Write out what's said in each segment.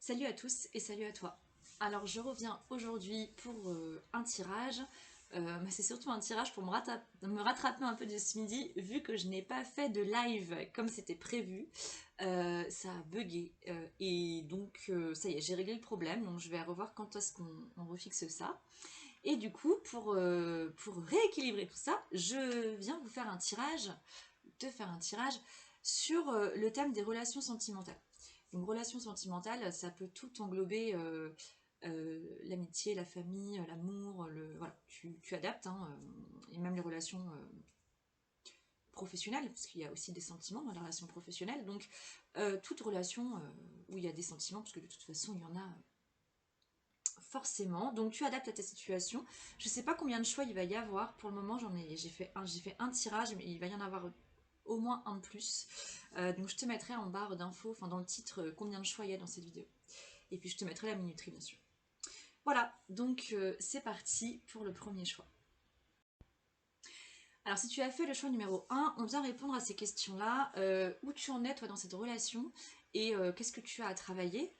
Salut à tous et salut à toi. Alors je reviens aujourd'hui pour un tirage. Mais c'est surtout un tirage pour me rattraper un peu de ce midi vu que je n'ai pas fait de live comme c'était prévu. Ça a bugué et donc ça y est, j'ai réglé le problème. Donc je vais revoir quand est-ce qu'on refixe ça. Et du coup, pour rééquilibrer tout ça, je viens vous faire un tirage, te faire un tirage sur le thème des relations sentimentales. Donc, relation sentimentale, ça peut tout englober, l'amitié, la famille, l'amour, voilà, tu adaptes, hein, et même les relations professionnelles, parce qu'il y a aussi des sentiments dans les relations professionnelles. Donc, toute relation où il y a des sentiments, parce que de toute façon, il y en a forcément. Donc, tu adaptes à ta situation. Je sais pas combien de choix il va y avoir. Pour le moment, j'ai fait un tirage, mais il va y en avoir au moins un de plus. Donc je te mettrai en barre d'infos, enfin dans le titre, combien de choix il y a dans cette vidéo. Et puis je te mettrai la minuterie bien sûr. Voilà, donc c'est parti pour le premier choix. Alors si tu as fait le choix numéro 1, on vient répondre à ces questions-là. Où tu en es toi dans cette relation et qu'est-ce que tu as à travailler.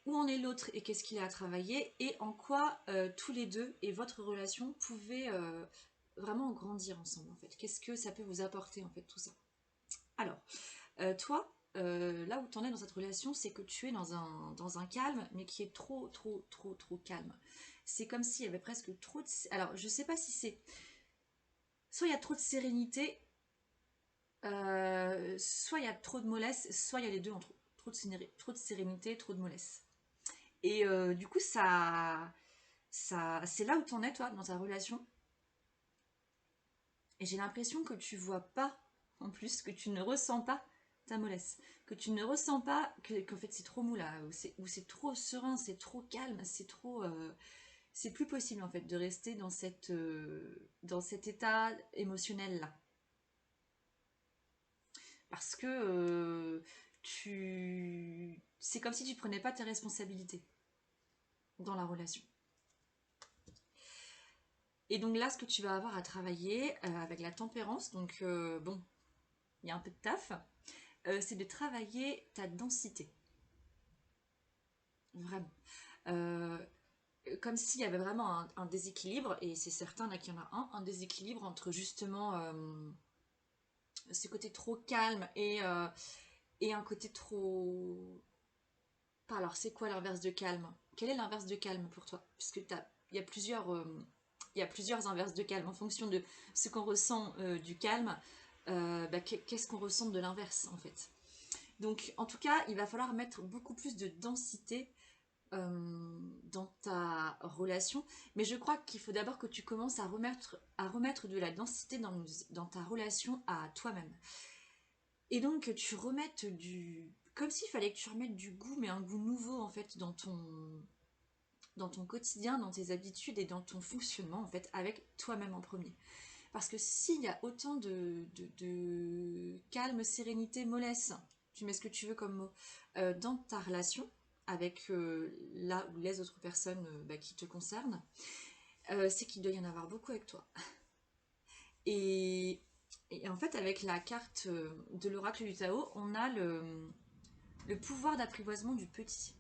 Où en est l'autre et qu'est-ce qu'il a à travailler. Et en quoi tous les deux et votre relation pouvaient vraiment grandir ensemble en fait. Qu'est-ce que ça peut vous apporter en fait tout ça. Alors, toi, là où tu en es dans cette relation, c'est que tu es dans un calme, mais qui est trop calme. C'est comme s'il y avait presque trop de... Alors, je sais pas si c'est... Soit il y a trop de sérénité, soit il y a trop de mollesse, soit il y a les deux en trop. Trop de sérénité, trop de mollesse. Et du coup, c'est là où tu en es, toi, dans ta relation. Et j'ai l'impression que tu vois pas, en plus, que tu ne ressens pas ta mollesse. Que tu ne ressens pas qu'en fait c'est trop mou là, ou c'est trop serein, c'est trop calme, c'est trop... c'est plus possible en fait de rester dans cet état émotionnel là. Parce que c'est comme si tu prenais pas tes responsabilités dans la relation. Et donc là, ce que tu vas avoir à travailler avec la tempérance, donc bon, il y a un peu de taf, c'est de travailler ta densité. Vraiment. Euh, Comme s'il y avait vraiment un déséquilibre, et c'est certain là qu'il y en a un déséquilibre entre justement ce côté trop calme et un côté trop... Alors, c'est quoi l'inverse de calme? Quel est l'inverse de calme pour toi? Puisque il y a plusieurs inverses de calme en fonction de ce qu'on ressent du calme. Qu'est-ce qu'on ressent de l'inverse en fait? Donc, en tout cas, il va falloir mettre beaucoup plus de densité dans ta relation. Mais je crois qu'il faut d'abord que tu commences à remettre de la densité dans ta relation à toi-même. Et donc que tu remettes du... Comme s'il fallait que tu remettes du goût, mais un goût nouveau en fait dans ton quotidien, dans tes habitudes et dans ton fonctionnement en fait, avec toi-même en premier. Parce que s'il y a autant de calme, sérénité, mollesse, tu mets ce que tu veux comme mot, dans ta relation, avec là ou les autres personnes qui te concernent, c'est qu'il doit y en avoir beaucoup avec toi. Et, et en fait, avec la carte de l'oracle du Tao, on a le pouvoir d'apprivoisement du petit.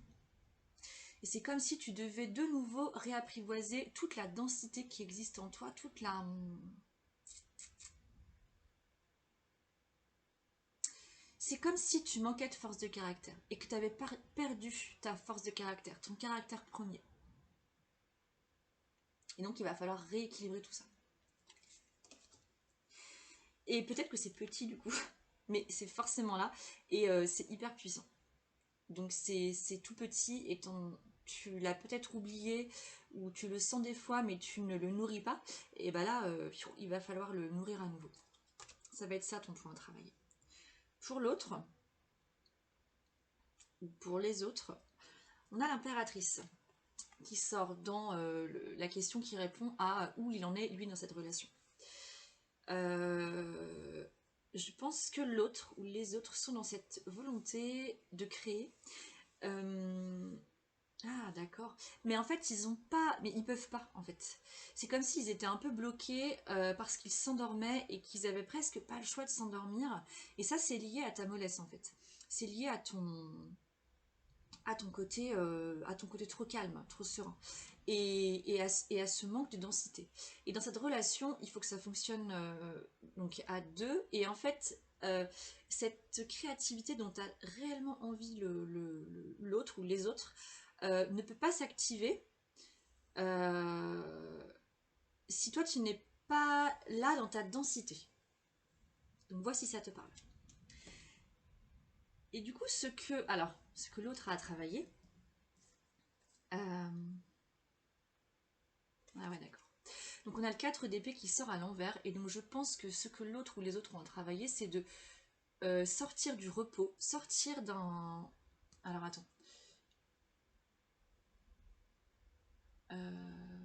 Et c'est comme si tu devais de nouveau réapprivoiser toute la densité qui existe en toi, toute la... C'est comme si tu manquais de force de caractère et que tu avais perdu ta force de caractère, ton caractère premier. Et donc il va falloir rééquilibrer tout ça. Et peut-être que c'est petit du coup, mais c'est forcément là et c'est hyper puissant. Donc c'est tout petit et tu l'as peut-être oublié ou tu le sens des fois mais tu ne le nourris pas. Et ben là, il va falloir le nourrir à nouveau. Ça va être ça ton point à travailler. Pour l'autre, ou pour les autres, on a l'impératrice qui sort dans la question qui répond à où il en est lui dans cette relation. Je pense que l'autre ou les autres sont dans cette volonté de créer. Ah d'accord. Mais en fait ils ont pas, mais ils peuvent pas en fait. C'est comme s'ils étaient un peu bloqués parce qu'ils s'endormaient et qu'ils avaient presque pas le choix de s'endormir. Et ça c'est lié à ta mollesse en fait. C'est lié à ton côté trop calme, trop serein, et à ce manque de densité. Et dans cette relation, il faut que ça fonctionne donc à deux, et en fait, cette créativité dont tu as réellement envie l'autre ou les autres ne peut pas s'activer euh, si toi tu n'es pas là dans ta densité. Donc voici si ça te parle. Et du coup, ce que l'autre a à travailler. Ah ouais, d'accord. Donc on a le 4 d'épée qui sort à l'envers, et donc je pense que ce que l'autre ou les autres ont à travailler, c'est de sortir du repos, sortir d'un... Alors attends.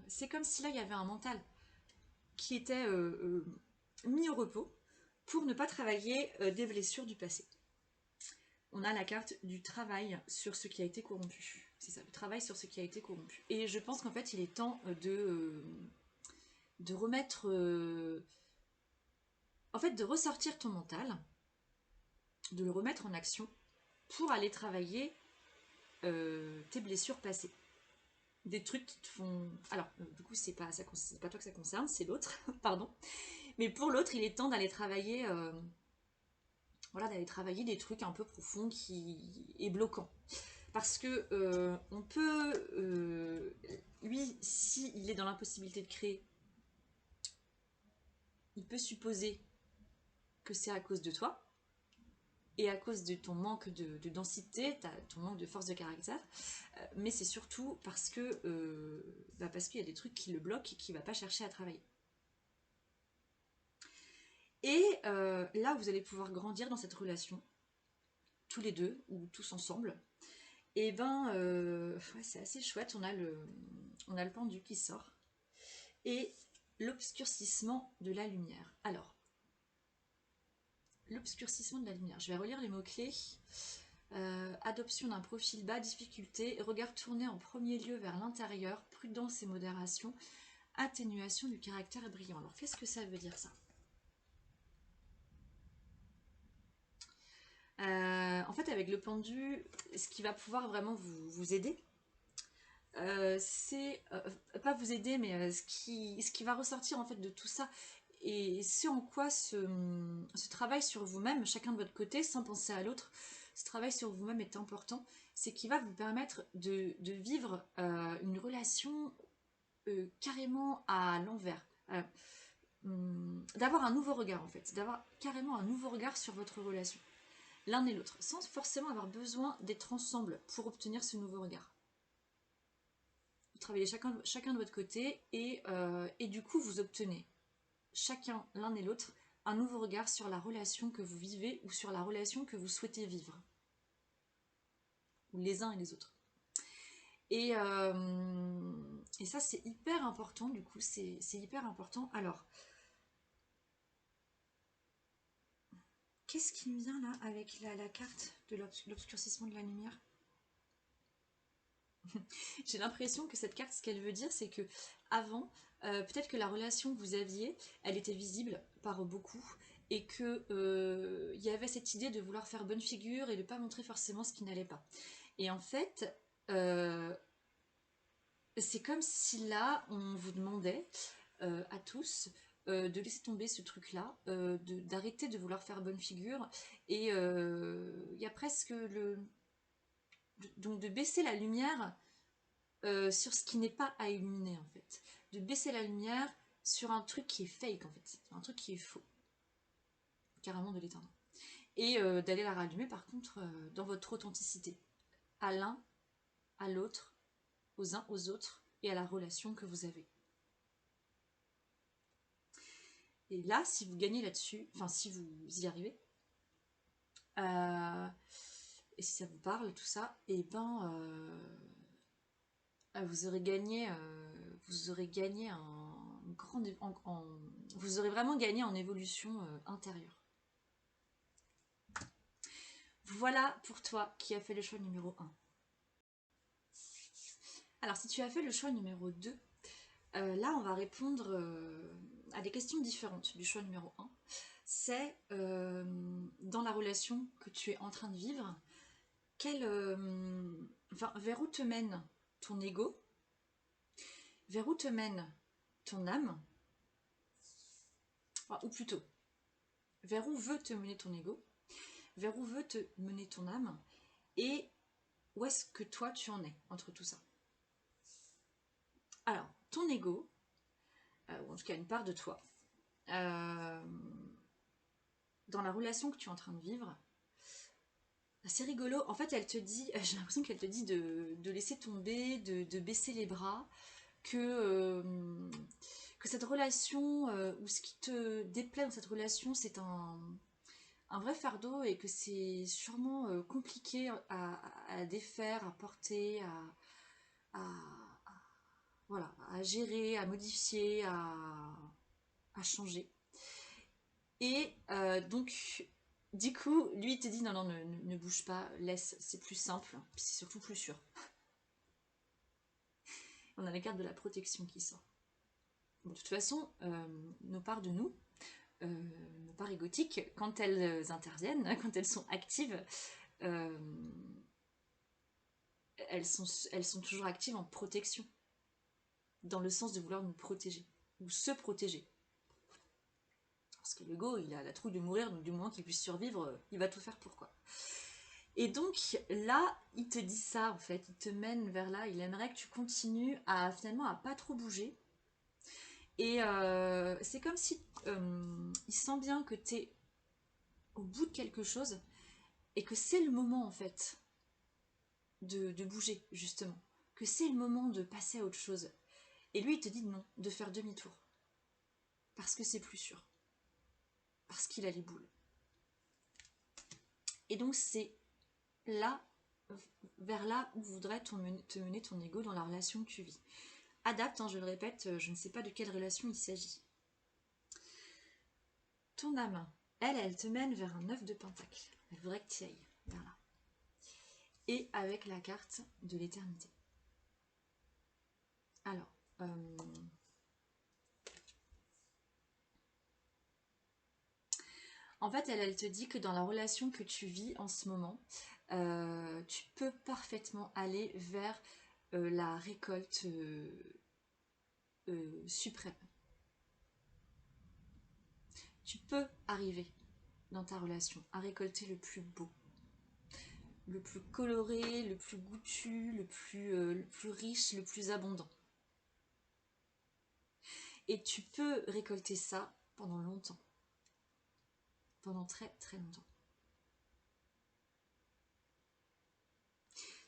C'est comme si là il y avait un mental qui était mis au repos pour ne pas travailler des blessures du passé. On a la carte du travail sur ce qui a été corrompu. C'est ça, le travail sur ce qui a été corrompu. Et je pense qu'en fait, il est temps de remettre... en fait, de ressortir ton mental, de le remettre en action pour aller travailler tes blessures passées. Des trucs qui te font... Alors, du coup, c'est pas toi que ça concerne, c'est l'autre, pardon. Mais pour l'autre, il est temps d'aller travailler... voilà, d'aller travailler des trucs un peu profonds qui est bloquant. Parce que on peut, lui, s'il est dans l'impossibilité de créer, il peut supposer que c'est à cause de toi et à cause de ton manque de densité, ton manque de force de caractère, mais c'est surtout parce qu'il y a des trucs qui le bloquent et qu'il ne va pas chercher à travailler. Et là, vous allez pouvoir grandir dans cette relation, tous les deux ou tous ensemble. Et ben, ouais, c'est assez chouette. On a le pendu qui sort et l'obscurcissement de la lumière. Alors, l'obscurcissement de la lumière. Je vais relire les mots-clés. Adoption d'un profil bas, difficulté, regard tourné en premier lieu vers l'intérieur, prudence et modération, atténuation du caractère brillant. Alors, qu'est-ce que ça veut dire ça? En fait, avec le pendu, ce qui va pouvoir vraiment vous aider, c'est pas vous aider, mais ce qui va ressortir en fait de tout ça, et ce en quoi ce travail sur vous-même, chacun de votre côté, sans penser à l'autre, ce travail sur vous-même est important, c'est qu'il va vous permettre de vivre une relation carrément à l'envers. D'avoir un nouveau regard en fait, d'avoir carrément un nouveau regard sur votre relation, l'un et l'autre, sans forcément avoir besoin d'être ensemble pour obtenir ce nouveau regard. Vous travaillez chacun de votre côté et du coup vous obtenez chacun, l'un et l'autre, un nouveau regard sur la relation que vous vivez ou sur la relation que vous souhaitez vivre. Ou les uns et les autres. Et ça c'est hyper important, du coup c'est hyper important. Alors, qu'est-ce qui me vient là avec la carte de l'obscurcissement de la lumière? J'ai l'impression que cette carte, ce qu'elle veut dire, c'est que avant, peut-être que la relation que vous aviez, elle était visible par beaucoup, et que il y avait cette idée de vouloir faire bonne figure et de pas montrer forcément ce qui n'allait pas. Et en fait, euh, c'est comme si là, on vous demandait à tous de laisser tomber ce truc-là, d'arrêter de vouloir faire bonne figure, et il y a presque donc de baisser la lumière sur ce qui n'est pas à illuminer en fait. De baisser la lumière sur un truc qui est fake en fait, un truc qui est faux. Carrément de l'éteindre. Et d'aller la rallumer par contre dans votre authenticité. À l'un, à l'autre, aux uns, aux autres et à la relation que vous avez. Et là, si vous gagnez là-dessus, enfin si vous y arrivez, et si ça vous parle, tout ça, et ben vous aurez gagné vous aurez vraiment gagné en évolution intérieure. Voilà pour toi qui a fait le choix numéro 1. Alors si tu as fait le choix numéro 2, là on va répondre à des questions différentes du choix numéro 1. C'est dans la relation que tu es en train de vivre, enfin, vers où te mène ton ego, vers où te mène ton âme, enfin, ou plutôt, vers où veut te mener ton ego, vers où veut te mener ton âme, et où est-ce que toi tu en es entre tout ça. Alors, ton ego, ou en tout cas une part de toi, dans la relation que tu es en train de vivre, c'est rigolo. En fait, elle te dit, j'ai l'impression qu'elle te dit de laisser tomber, de baisser les bras, que cette relation, ou ce qui te déplaît dans cette relation, c'est un vrai fardeau et que c'est sûrement compliqué à défaire, à porter, à- voilà, à gérer, à modifier, à changer. Et donc, du coup, lui, il te dit non, non, ne bouge pas, laisse, c'est plus simple, puis c'est surtout plus sûr. On a la carte de la protection qui sort. Bon, de toute façon, nos parts de nous, nos parts égotiques, quand elles interviennent, quand elles sont actives, euh, elles sont toujours actives en protection, dans le sens de vouloir nous protéger, ou se protéger. Parce que l'ego, il a la trouille de mourir, donc du moment qu'il puisse survivre, il va tout faire pour quoi. Et donc là, il te dit ça en fait, il te mène vers là, il aimerait que tu continues à finalement à pas trop bouger. Et c'est comme si il sent bien que tu es au bout de quelque chose et que c'est le moment en fait de bouger justement, que c'est le moment de passer à autre chose. Et lui il te dit non, de faire demi-tour, parce que c'est plus sûr, parce qu'il a les boules. Et donc c'est là, vers là où voudrait te mener ton ego dans la relation que tu vis. Adapte, hein, je le répète, je ne sais pas de quelle relation il s'agit. Ton âme, elle te mène vers un 9 de pentacle. Elle voudrait que tu y ailles vers là. Et avec la carte de l'éternité. Alors, en fait, elle te dit que dans la relation que tu vis en ce moment, tu peux parfaitement aller vers la récolte suprême. Tu peux arriver dans ta relation à récolter le plus beau, le plus coloré, le plus goûtu, le plus riche, le plus abondant. Et tu peux récolter ça pendant longtemps. Pendant très très longtemps.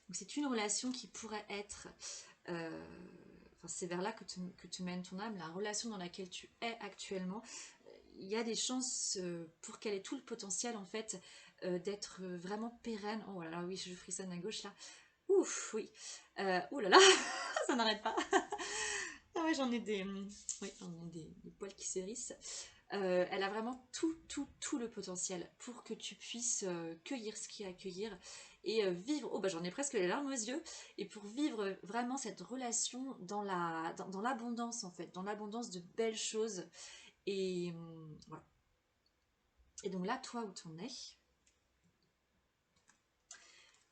Donc c'est une relation qui pourrait être... enfin, c'est vers là que te mène ton âme, la relation dans laquelle tu es actuellement. Il y a des chances pour qu'elle ait tout le potentiel en fait d'être vraiment pérenne. Oh là là, oui, je frissonne à gauche là. Ouf, oui. Oh là là, ça n'arrête pas. Ah ouais, j'en ai des, oui, j'en ai des poils qui s'hérissent. Elle a vraiment tout le potentiel pour que tu puisses cueillir ce qu'il y a à cueillir et vivre, oh bah j'en ai presque les larmes aux yeux, et pour vivre vraiment cette relation dans l'abondance en fait, dans l'abondance de belles choses. Et voilà. Et donc là, toi où t'en es,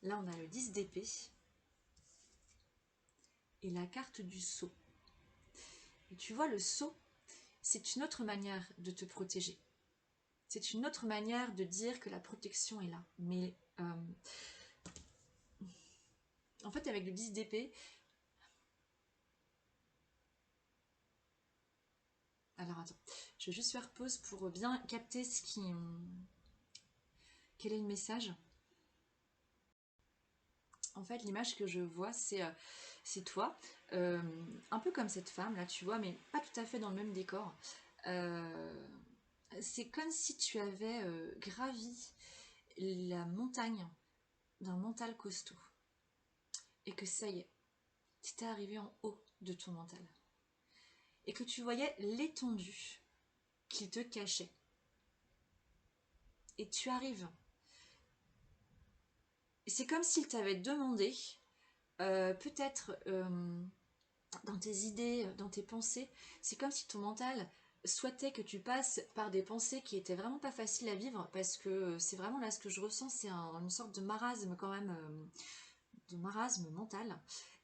là on a le 10 d'épée et la carte du sceau. Et tu vois, le sceau, c'est une autre manière de te protéger. C'est une autre manière de dire que la protection est là. Mais en fait, avec le 10 d'épée, alors attends, je vais juste faire pause pour bien capter quel est le message. En fait, l'image que je vois, c'est toi, un peu comme cette femme là, tu vois, mais pas tout à fait dans le même décor. C'est comme si tu avais gravi la montagne d'un mental costaud et que ça y est, tu étais arrivé en haut de ton mental et que tu voyais l'étendue qu'il te cachait. Et tu arrives. Et c'est comme s'il t'avait demandé, peut-être dans tes idées, dans tes pensées, c'est comme si ton mental souhaitait que tu passes par des pensées qui étaient vraiment pas faciles à vivre, parce que c'est vraiment là ce que je ressens, c'est une sorte de marasme quand même de marasme mental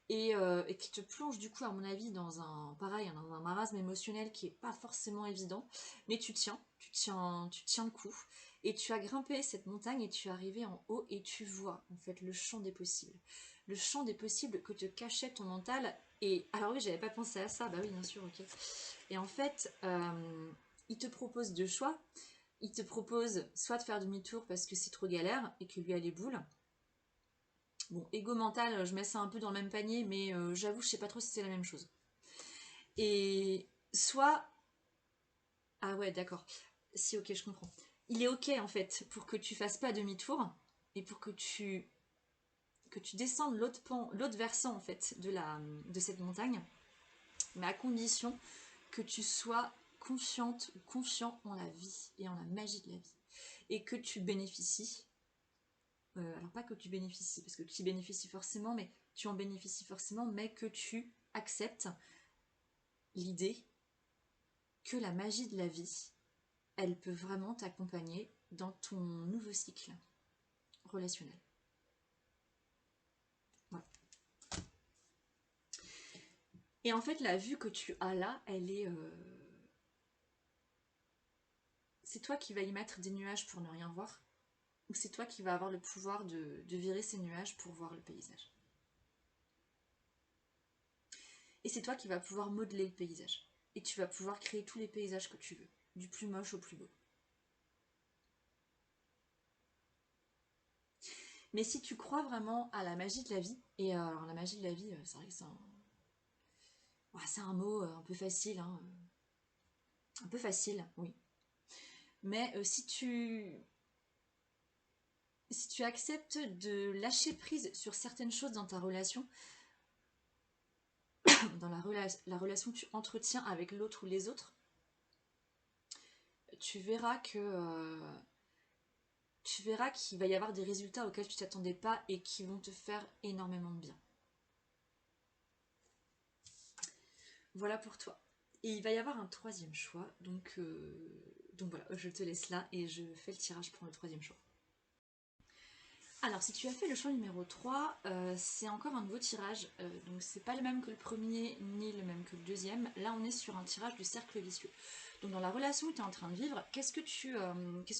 et qui te plonge du coup à mon avis dans un pareil, dans un marasme émotionnel qui est pas forcément évident, mais tu tiens le coup et tu as grimpé cette montagne et tu es arrivé en haut et tu vois en fait le champ des possibles que te cachait ton mental. Et alors oui, j'avais pas pensé à ça, bah oui bien sûr, ok. Et en fait, il te propose deux choix. Il te propose soit de faire demi-tour parce que c'est trop galère et que lui a les boules. Bon, ego mental, je mets ça un peu dans le même panier, mais j'avoue, je sais pas trop si c'est la même chose. Et soit... Ah ouais, d'accord. Si, ok, je comprends. Il est ok, en fait, pour que tu fasses pas demi-tour et pour que tu descendes l'autre versant, en fait, de cette montagne, mais à condition que tu sois confiante ou confiant en la vie et en la magie de la vie. Et que tu bénéficies. Alors pas que tu bénéficies, parce que tu bénéficies forcément, mais tu en bénéficies forcément, mais que tu acceptes l'idée que la magie de la vie, elle peut vraiment t'accompagner dans ton nouveau cycle relationnel. Voilà. Et en fait, la vue que tu as là, elle est... c'est toi qui vas y mettre des nuages pour ne rien voir, ou c'est toi qui vas avoir le pouvoir de virer ces nuages pour voir le paysage. Et c'est toi qui vas pouvoir modeler le paysage. Et tu vas pouvoir créer tous les paysages que tu veux, du plus moche au plus beau. Mais si tu crois vraiment à la magie de la vie, et alors la magie de la vie, c'est vrai que c'est un mot un peu facile, hein, un peu facile, oui. Mais si tu acceptes de lâcher prise sur certaines choses dans ta relation, dans la relation que tu entretiens avec l'autre ou les autres, tu verras que tu verras qu'il va y avoir des résultats auxquels tu t'attendais pas et qui vont te faire énormément de bien. Voilà pour toi. Et il va y avoir un troisième choix, donc voilà, je te laisse là et je fais le tirage pour le troisième choix. Alors, si tu as fait le choix numéro 3, c'est encore un nouveau tirage, donc c'est pas le même que le premier ni le même que le deuxième. Là, on est sur un tirage du cercle vicieux. Donc, dans la relation que tu es en train de vivre, qu'est-ce que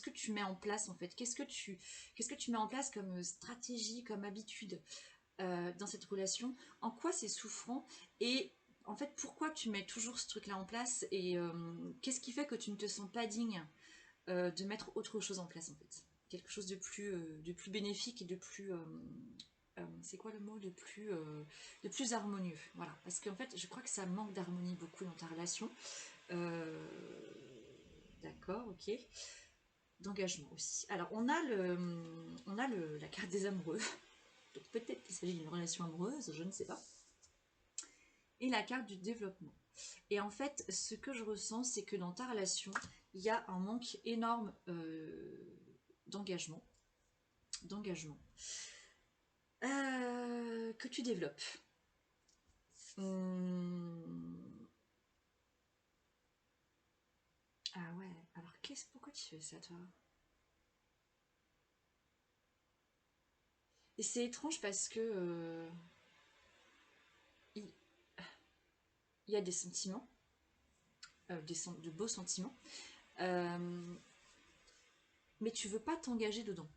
tu mets en place en fait? Qu'est-ce que tu mets en place comme stratégie, comme habitude dans cette relation? En quoi c'est souffrant? Et en fait, pourquoi tu mets toujours ce truc-là en place? Et qu'est-ce qui fait que tu ne te sens pas digne de mettre autre chose en place en fait? Quelque chose de plus bénéfique et de plus... c'est quoi le mot? De plus harmonieux. Voilà. Parce qu'en fait, je crois que ça manque d'harmonie beaucoup dans ta relation. Euh, D'accord, ok. D'engagement aussi. Alors, la carte des amoureux. Donc peut-être qu'il s'agit d'une relation amoureuse, je ne sais pas. Et la carte du développement. Et en fait, ce que je ressens, c'est que dans ta relation, il y a un manque énorme d'engagement. Que tu développes. Hum. Ah ouais, alors pourquoi tu fais ça toi? Et c'est étrange parce que il y a des sentiments, de beaux sentiments, euh, mais tu veux pas t'engager dedans.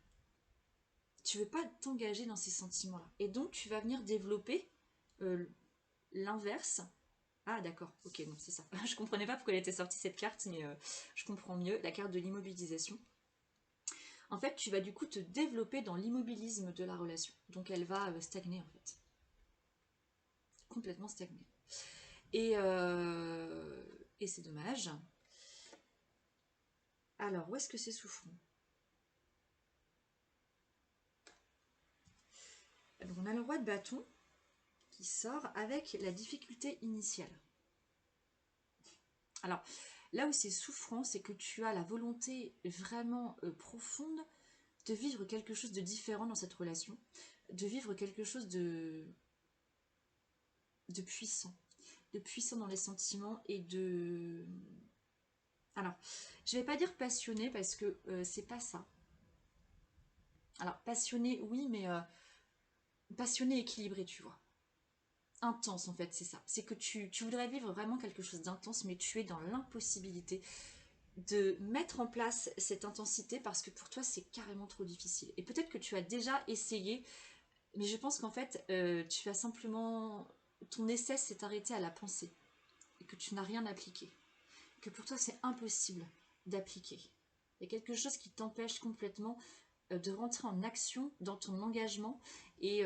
Tu veux pas t'engager dans ces sentiments-là. Et donc tu vas venir développer euh, l'inverse. Ah d'accord, ok, non, c'est ça. Je comprenais pas pourquoi elle était sortie cette carte, mais je comprends mieux. La carte de l'immobilisation. En fait, tu vas du coup te développer dans l'immobilisme de la relation. Donc elle va stagner en fait. Complètement stagner. Et c'est dommage. Alors, où est-ce que c'est souffrant? Donc, on a le roi de bâton qui sort avec la difficulté initiale. Alors, là où c'est souffrant, c'est que tu as la volonté vraiment profonde de vivre quelque chose de différent dans cette relation, de vivre quelque chose de puissant, dans les sentiments et de... Alors, je vais pas dire passionné parce que c'est pas ça. Alors, passionné, oui, mais passionné, équilibré, tu vois. Intense en fait, c'est ça. C'est que tu voudrais vivre vraiment quelque chose d'intense, mais tu es dans l'impossibilité de mettre en place cette intensité parce que pour toi c'est carrément trop difficile. Et peut-être que tu as déjà essayé, mais je pense qu'en fait tu as simplement... Ton essai s'est arrêté à la pensée et que tu n'as rien appliqué. Que pour toi c'est impossible d'appliquer. Il y a quelque chose qui t'empêche complètement de rentrer en action dans ton engagement mais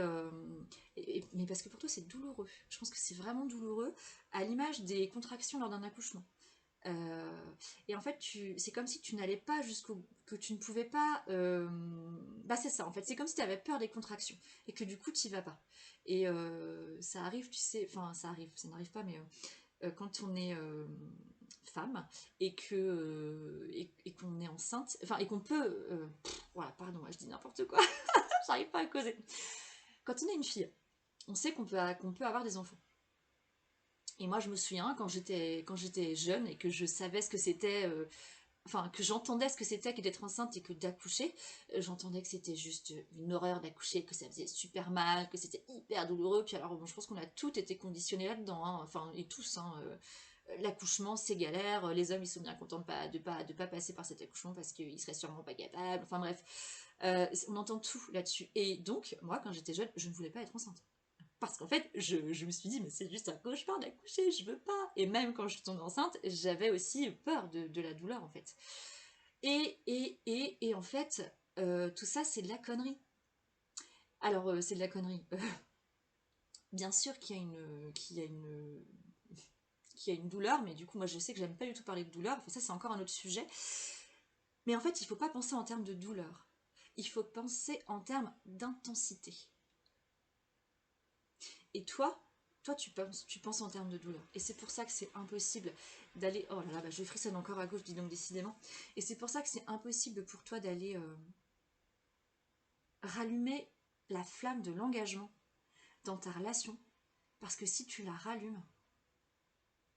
parce que pour toi c'est douloureux. Je pense que c'est vraiment douloureux à l'image des contractions lors d'un accouchement. Et en fait, c'est comme si tu n'allais pas jusqu'au... que tu ne pouvais pas... Bah c'est ça, en fait. C'est comme si tu avais peur des contractions. Et que du coup, tu n'y vas pas. Et ça arrive, tu sais... Enfin, ça arrive, ça n'arrive pas, mais quand on est femme et qu'on est enceinte... Enfin, et qu'on peut... voilà, pardon, je dis n'importe quoi. J'arrive pas à causer. Quand on est une fille, on sait qu'on peut avoir des enfants. Et moi, je me souviens quand j'étais jeune et que je savais ce que c'était, enfin que j'entendais ce que c'était que d'être enceinte et que d'accoucher, j'entendais que c'était juste une horreur d'accoucher, que ça faisait super mal, que c'était hyper douloureux. Puis alors, bon, je pense qu'on a toutes été conditionnés là-dedans, hein, enfin et tous. Hein, l'accouchement c'est galère, les hommes ils sont bien contents de pas passer par cet accouchement parce qu'ils seraient sûrement pas capables. Enfin bref, on entend tout là-dessus. Et donc moi, quand j'étais jeune, je ne voulais pas être enceinte. Parce qu'en fait, je me suis dit, mais c'est juste un cauchemar d'accoucher, je veux pas. Et même quand je suis tombée enceinte, j'avais aussi peur de la douleur, en fait. Et en fait, tout ça, c'est de la connerie. Alors, c'est de la connerie. Bien sûr qu'il y a une douleur, mais du coup, moi, je sais que j'aime pas du tout parler de douleur. Enfin, ça, c'est encore un autre sujet. Mais en fait, il faut pas penser en termes de douleur. Il faut penser en termes d'intensité. Et toi tu penses en termes de douleur. Et c'est pour ça que c'est impossible d'aller... Oh là là, bah je frissonne encore à gauche, dis donc décidément. Et c'est pour ça que c'est impossible pour toi d'aller rallumer la flamme de l'engagement dans ta relation. Parce que si tu la rallumes,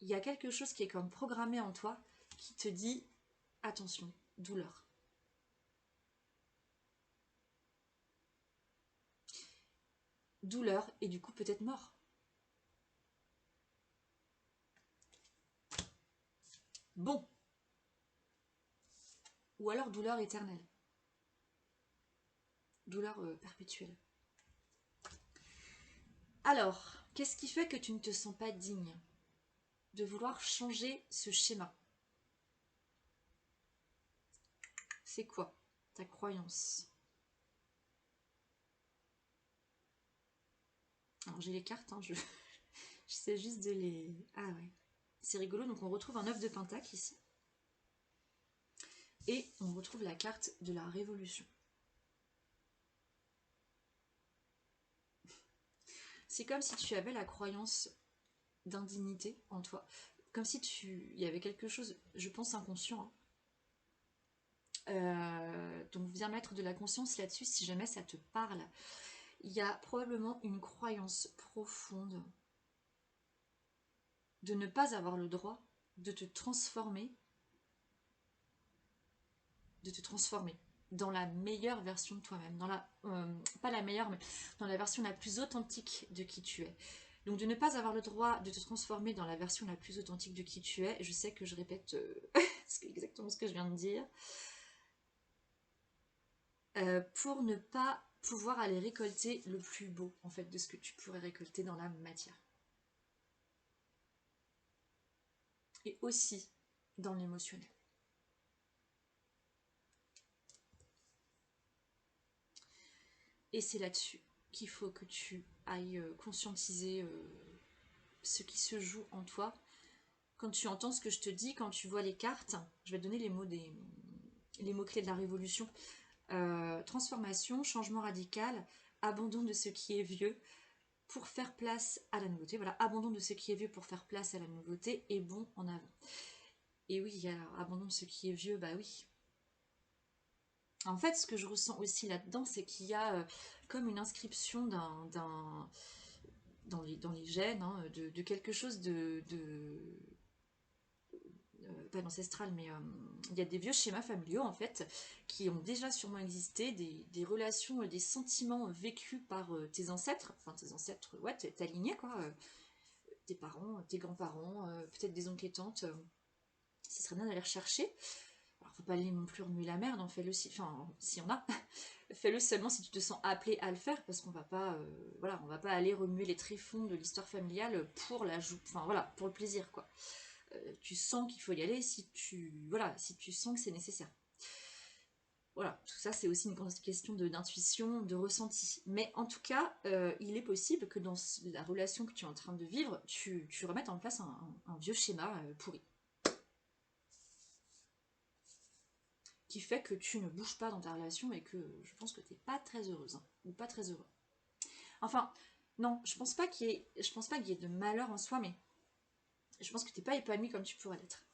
il y a quelque chose qui est comme programmé en toi qui te dit, attention, douleur. Douleur et du coup peut-être mort. Bon. Ou alors douleur éternelle. Douleur perpétuelle. Alors, qu'est-ce qui fait que tu ne te sens pas digne de vouloir changer ce schéma? C'est quoi ta croyance? Alors j'ai les cartes, hein, j'essaie juste de les... Ah ouais, c'est rigolo, donc on retrouve un œuf de pentacle ici. Et on retrouve la carte de la révolution. C'est comme si tu avais la croyance d'indignité en toi. Comme si il y avait quelque chose, je pense, inconscient, hein. Donc viens mettre de la conscience là-dessus si jamais ça te parle. Il y a probablement une croyance profonde de ne pas avoir le droit de te transformer, dans la meilleure version de toi-même, pas la meilleure, mais dans la version la plus authentique de qui tu es. Donc de ne pas avoir le droit de te transformer dans la version la plus authentique de qui tu es, je sais que je répète exactement ce que je viens de dire, pour ne pas pouvoir aller récolter le plus beau en fait de ce que tu pourrais récolter dans la matière. Et aussi dans l'émotionnel. Et c'est là-dessus qu'il faut que tu ailles conscientiser ce qui se joue en toi. Quand tu entends ce que je te dis, quand tu vois les cartes, je vais te donner les mots-clés de la révolution. Transformation, changement radical, abandon de ce qui est vieux pour faire place à la nouveauté. Voilà, abandon de ce qui est vieux pour faire place à la nouveauté et bon en avant. Et oui, alors, abandon de ce qui est vieux, bah oui. En fait, ce que je ressens aussi là-dedans, c'est qu'il y a comme une inscription dans les gènes, hein, de quelque chose pas d'ancestral, mais il y a des vieux schémas familiaux en fait qui ont déjà sûrement existé, des relations, des sentiments vécus par tes ancêtres, enfin tes ancêtres, ouais, ta lignée quoi, tes parents, tes grands-parents, peut-être des oncles et tantes, ce serait bien d'aller rechercher. Alors faut pas aller non plus remuer la merde, hein, fais-le si, enfin s'il y en a, fais-le seulement si tu te sens appelé à le faire, parce qu'on va pas, voilà, on va pas aller remuer les tréfonds de l'histoire familiale pour la enfin voilà, pour le plaisir quoi. Tu sens qu'il faut y aller si tu, voilà, si tu sens que c'est nécessaire. Voilà, tout ça c'est aussi une question d'intuition, de ressenti. Mais en tout cas, il est possible que dans la relation que tu es en train de vivre, tu remettes en place un vieux schéma pourri. Qui fait que tu ne bouges pas dans ta relation et que je pense que tu n'es pas très heureuse, hein, ou pas très heureux. Enfin, non, je pense pas qu'il y ait de malheur en soi, mais je pense que tu n'es pas épanoui comme tu pourrais l'être.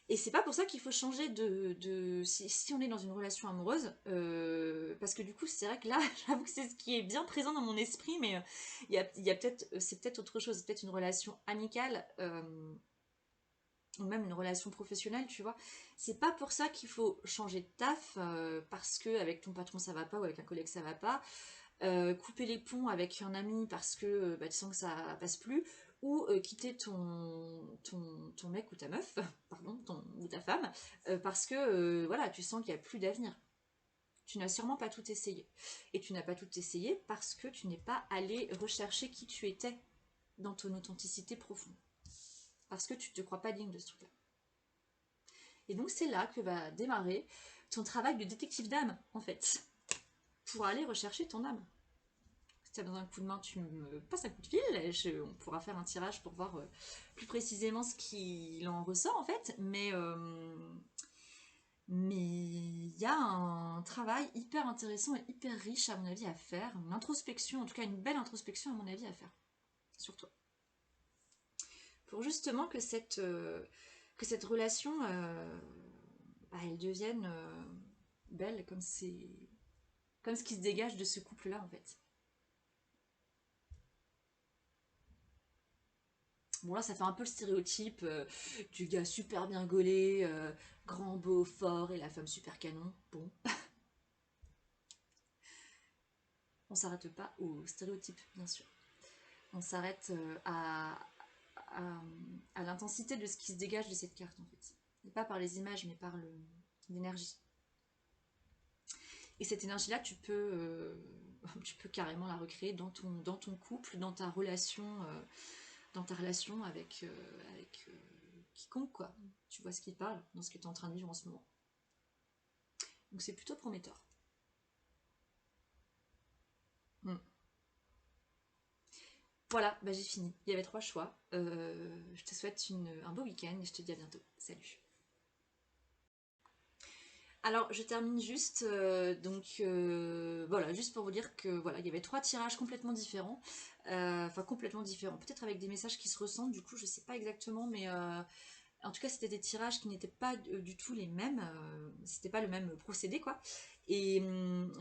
Et c'est pas pour ça qu'il faut changer si on est dans une relation amoureuse, parce que du coup, c'est vrai que là, j'avoue que c'est ce qui est bien présent dans mon esprit, mais c'est peut-être autre chose, c'est peut-être une relation amicale, ou même une relation professionnelle, tu vois. C'est pas pour ça qu'il faut changer de taf, parce que avec ton patron ça va pas, ou avec un collègue ça va pas, couper les ponts avec un ami parce que bah, tu sens que ça passe plus, ou quitter ton mec ou ta meuf, pardon, ou ta femme, parce que voilà, tu sens qu'il n'y a plus d'avenir. Tu n'as sûrement pas tout essayé. Et tu n'as pas tout essayé parce que tu n'es pas allé rechercher qui tu étais dans ton authenticité profonde. Parce que tu ne te crois pas digne de ce truc-là. Et donc c'est là que va démarrer ton travail de détective d'âme, en fait, pour aller rechercher ton âme. Si tu as besoin d'un coup de main, tu me passes un coup de fil, et on pourra faire un tirage pour voir plus précisément ce qu'il en ressort, en fait. Mais il y a un travail hyper intéressant et hyper riche, à mon avis, à faire. Une introspection, en tout cas une belle introspection, à mon avis, à faire sur toi. Pour justement que cette relation, bah, elle devienne belle, comme ce qui se dégage de ce couple-là, en fait. Bon, là, ça fait un peu le stéréotype du gars super bien gaulé, grand, beau, fort, et la femme super canon. Bon, on s'arrête pas au stéréotype, bien sûr. On s'arrête à, à l'intensité de ce qui se dégage de cette carte, en fait. Et pas par les images, mais par l'énergie. Et cette énergie-là, tu peux carrément la recréer dans ton couple, dans ta relation avec quiconque, quoi. Tu vois ce qu'il parle dans ce que tu es en train de vivre en ce moment. Donc c'est plutôt prometteur. Mm. Voilà, bah j'ai fini. Il y avait 3 choix. Je te souhaite un beau week-end et je te dis à bientôt. Salut. Alors, je termine juste, voilà, juste pour vous dire que voilà, il y avait 3 tirages complètement différents, enfin complètement différents, peut-être avec des messages qui se ressemblent, du coup je sais pas exactement, mais en tout cas c'était des tirages qui n'étaient pas du tout les mêmes, c'était pas le même procédé quoi, et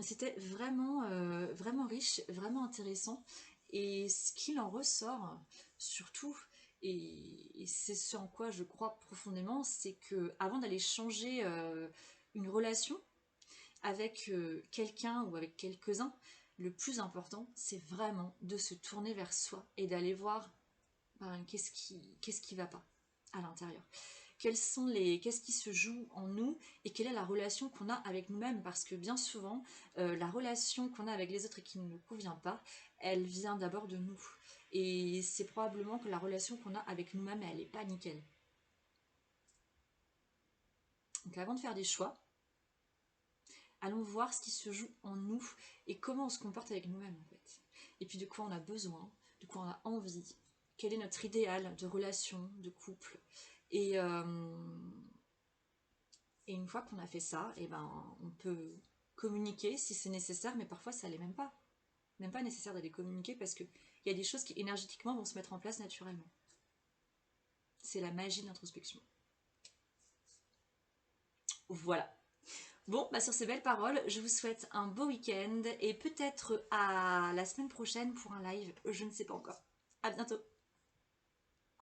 c'était vraiment, vraiment riche, vraiment intéressant, et ce qu'il en ressort surtout, et c'est ce en quoi je crois profondément, c'est que avant d'aller changer une relation avec quelqu'un ou avec quelques-uns, le plus important, c'est vraiment de se tourner vers soi et d'aller voir ben, qu'est-ce qui va pas à l'intérieur. Qu'est-ce qui se joue en nous et quelle est la relation qu'on a avec nous-mêmes, parce que bien souvent, la relation qu'on a avec les autres et qui ne nous convient pas, elle vient d'abord de nous. Et c'est probablement que la relation qu'on a avec nous-mêmes, elle n'est pas nickel. Donc avant de faire des choix, allons voir ce qui se joue en nous et comment on se comporte avec nous-mêmes en fait. Et puis de quoi on a besoin, de quoi on a envie, quel est notre idéal de relation, de couple. Et, et une fois qu'on a fait ça, et ben, on peut communiquer si c'est nécessaire, mais parfois ça l'est même pas. Même pas nécessaire d'aller communiquer parce qu'il y a des choses qui énergétiquement vont se mettre en place naturellement. C'est la magie de l'introspection. Voilà. Bon, bah sur ces belles paroles, je vous souhaite un beau week-end et peut-être à la semaine prochaine pour un live, je ne sais pas encore. À bientôt.